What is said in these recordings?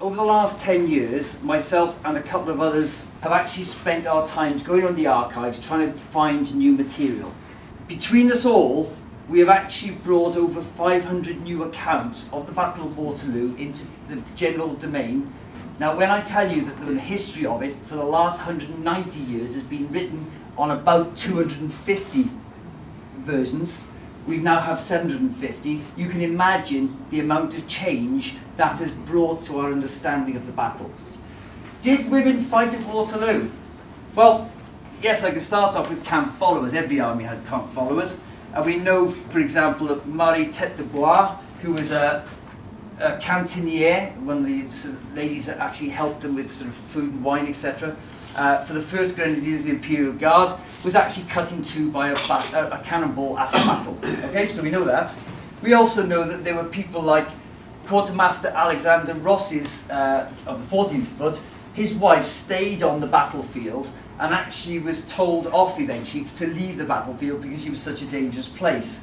over the last 10 years, myself and a couple of others have actually spent our times going on the archives trying to find new material. Between us all, we have actually brought over 500 new accounts of the Battle of Waterloo into the general domain. Now, when I tell you that the history of it for the last 190 years has been written on about 250 versions, we now have 750, you can imagine the amount of change that has brought to our understanding of the battle. Did women fight at Waterloo? Well, yes, I can start off with camp followers. Every army had camp followers. And we know, for example, that Marie Tête de Bois, who was a cantinière, one of the sort of ladies that actually helped them with sort of food and wine, etc., for the first Grenadiers of the Imperial Guard, was actually cut in two by a cannonball at the battle. Okay, so we know that. We also know that there were people like Quartermaster Alexander Ross's of the 14th Foot. His wife stayed on the battlefield and actually was told off eventually to leave the battlefield because she was such a dangerous place.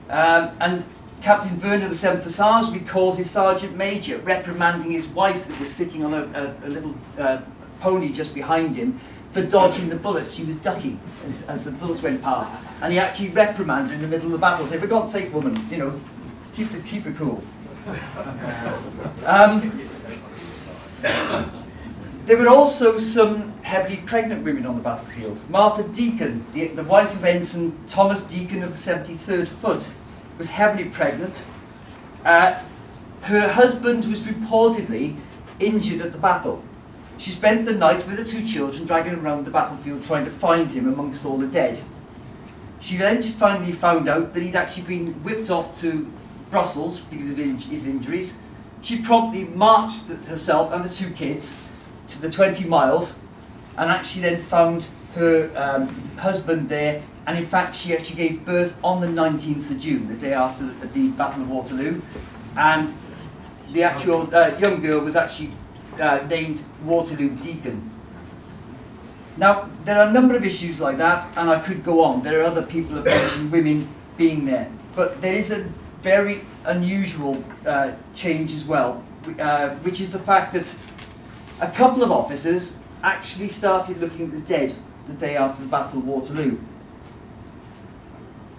And Captain Verner of the 7th Hussars recalls his Sergeant Major reprimanding his wife that was sitting on a little pony just behind him for dodging the bullets. She was ducking as the bullets went past, and he actually reprimanded her in the middle of the battle, saying, "For God's sake, woman, you know, keep her cool." There were also some heavily pregnant women on the battlefield. Martha Deacon, the wife of Ensign Thomas Deacon of the 73rd Foot, was heavily pregnant. Her husband was reportedly injured at the battle. She spent the night with her two children, dragging around the battlefield trying to find him amongst all the dead. She then finally found out that he'd actually been whipped off to Brussels because of his injuries. She promptly marched herself and the two kids to the 20 miles and actually then found her husband there, and in fact she actually gave birth on the 19th of June, the day after the Battle of Waterloo, and the actual young girl was actually named Waterloo Deacon. Now, there are a number of issues like that, and I could go on. There are other people that mention women being there, but there is a very unusual change as well, which is the fact that a couple of officers actually started looking at the dead the day after the Battle of Waterloo.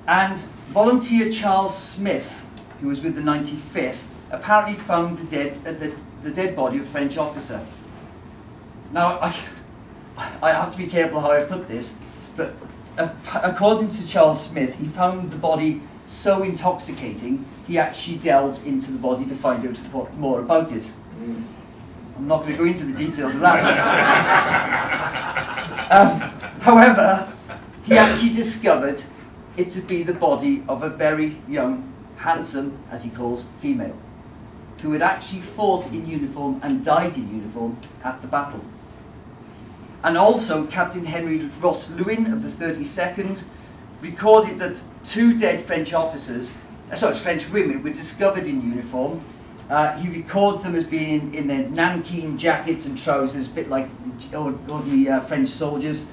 And volunteer Charles Smith, who was with the 95th, apparently found the dead body of a French officer. Now, I have to be careful how I put this, but according to Charles Smith, he found the body so intoxicating, he actually delved into the body to find out more about it. I'm not going to go into the details of that. However, he actually discovered it to be the body of a very young, handsome, as he calls, female, who had actually fought in uniform and died in uniform at the battle. And also, Captain Henry Ross Lewin of the 32nd recorded that two dead French women were discovered in uniform. He records them as being in their nankeen jackets and trousers, a bit like ordinary French soldiers.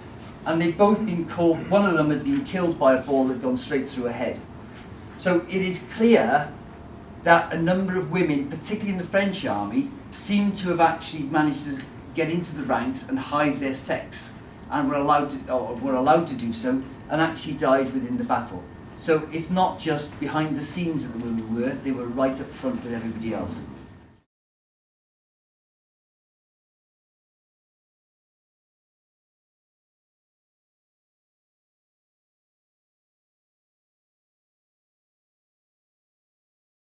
And they'd both been caught, one of them had been killed by a ball that had gone straight through her head. So it is clear that a number of women, particularly in the French army, seem to have actually managed to get into the ranks and hide their sex, and were allowed to do so, and actually died within the battle. So it's not just behind the scenes that the women were, they were right up front with everybody else.